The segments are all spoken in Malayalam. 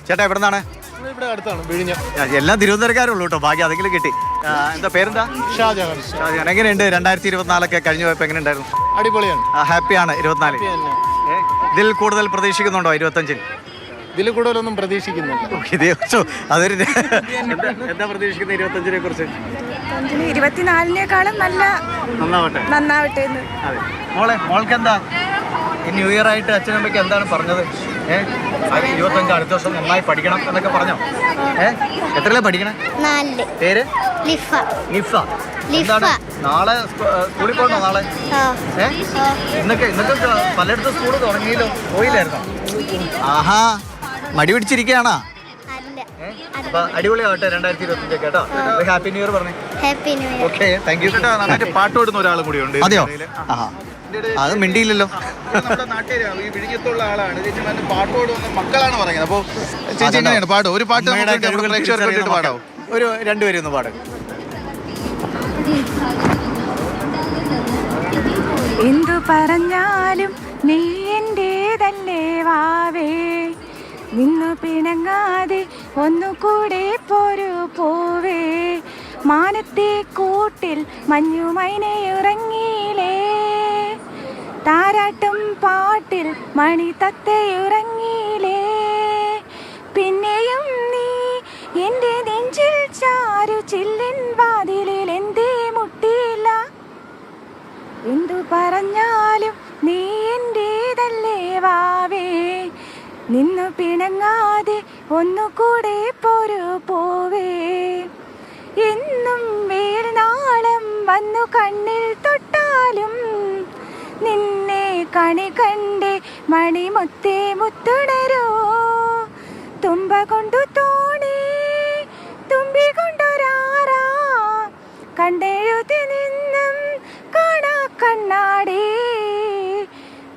ചേട്ടാ എവിടെ നിന്നാണ്? ഇവിടെ അടുത്താണ് വിഴിഞ്ഞ. എല്ലാം തിരുവനന്തപുരക്കാരുള്ളൂ കേട്ടോ, ഭാഗ്യം അതെങ്കിലും കിട്ടി. എന്താ പേരെന്താ? ഷാജഹാൻ. എങ്ങനെയുണ്ട് 2024 കഴിഞ്ഞു പോയപ്പോൾ എങ്ങനെ ഉണ്ടായിരുന്നു? അടിപൊളിയാണ്. ഹാപ്പിയാണ് 24. ഇതിൽ കൂടുതൽ പ്രതീക്ഷിക്കുന്നുണ്ടോ 25-ൽ? ഇതിൽ കൂടുതലൊന്നും പ്രതീക്ഷിക്കുന്നില്ല. അതൊരു എന്താ പ്രതീക്ഷിക്കുന്നത് 25-നെ കുറിച്ച്? 24-നേക്കാളും നന്നാവട്ടെ. അതെ. മോൾക്ക് എന്താ ഈ ന്യൂ ഇയർ ആയിട്ട് അച്ഛനമ്മയ്ക്ക് എന്താണ് പറഞ്ഞത്? 25 അടുത്ത വർഷം നന്നായി പഠിക്കണം എന്നൊക്കെ പറഞ്ഞോ? എത്രയിലാ പഠിക്കണേ? പേര് ലിഫ. എന്താണ് നാളെ സ്കൂളിൽ പോകണോ? നാളെ ഇന്നൊക്കെ പലയിടത്തും സ്കൂൾ തുടങ്ങിയല്ലോ, പോയില്ലായിരുന്നോ? ആഹാ, മടി പിടിച്ചിരിക്കുകയാണോ? അപ്പൊ അടിപൊളിയാവട്ടെ 2025 കേട്ടോ. ഹാപ്പി ന്യൂ ഇയർ പറഞ്ഞു. Okay, thank you. നന്നായിട്ട് പാട്ട് പാടുന്ന ഒരാളും കൂടി ഉണ്ട്. അതെയോ? അത് മിണ്ടിയില്ലല്ലോ. നമ്മുടെ നാട്ടുകാർ ഈ വിഴിഞ്ഞത്തുള്ള ആളാണ്. ചേച്ചി പാട്ട് പാടുന്ന മക്കളാണ് പറയുന്നത്. അപ്പോൾ ചേച്ചി എങ്ങനെയാണ് പാടും? ഒരു പാട്ട് പ്രേക്ഷകർക്ക് പാടാവും. ഒരു രണ്ടുപേരും ഒന്ന് പാടും. എന്തു പറഞ്ഞാലും നീ എന്റേതല്ലേ വാവേ, നിന്നു പിണങ്ങാതെ ഒന്നുകൂടെ പോവേ, മാനത്തെ കൂട്ടിൽ മഞ്ഞുമൈനയുറങ്ങിയിലേ, താരാട്ടും പാട്ടിൽ മണി തത്തയുറങ്ങിയിലേ, പിന്നെയും നീ എൻ്റെ നെഞ്ചിൽ ചാരു ചില്ലിൻ വാതിലിൽ എന്തേ മുട്ടിയില്ല, എന്തു പറഞ്ഞാലും നീ എന്റേതല്ലേ വാവേ, നിന്നു പിണങ്ങാതെ ഒന്നുകൂടെ പോവേ, എന്നും വേൽനാളം വന്നു കണ്ണിൽ തൊട്ടാലും നിന്നെ കണി കണ്ടേ മണിമുത്തേ മുത്തുണരോ, തുമ്പ കൊണ്ടു തോണി തുമ്പി കൊണ്ടൊരാറാ, കണ്ടെഴുതി നിന്നും കാണാ കണ്ണാടി,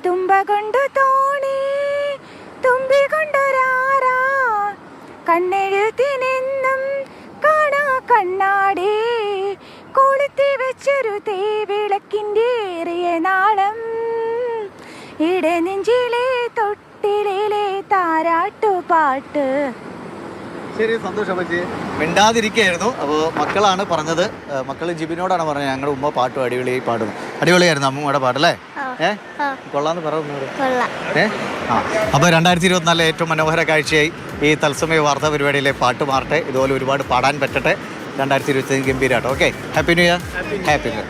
തുമ്പ കൊണ്ടു തോണി തുമ്പി കൊണ്ടൊരാറാ, കണ്ണെഴുതി നിന്നും കാണാ കണ്ണാടി, കൊളുത്തി വെച്ചൊരു തേവിളക്കിൻ്റെ ഏറിയ നാളം, ഇടനെഞ്ചിലെ തൊട്ടിലെ താരാട്ടുപാട്ട്. ശരി, സന്തോഷം. പറ്റി മിണ്ടാതിരിക്കുകയായിരുന്നു. അപ്പോൾ മക്കളാണ് പറഞ്ഞത്. മക്കൾ ജിബിനോടാണ് പറഞ്ഞത് ഞങ്ങളുടെ ഉമ്മ പാട്ടും അടിപൊളിയായി പാടുന്നു. അടിപൊളിയായിരുന്നു അമ്മൂമ്മയുടെ പാട്ടല്ലേ? കൊള്ളാന്ന് പറയുന്നത്. അപ്പോൾ 2024 ഏറ്റവും മനോഹര കാഴ്ചയായി ഈ തത്സമയ വാർത്താ പരിപാടിയിലെ പാട്ട് മാറട്ടെ. ഇതുപോലെ ഒരുപാട് പാടാൻ പറ്റട്ടെ. 2025 ഗംഭീരമാട്ടോ. Okay, happy new year. Happy new year.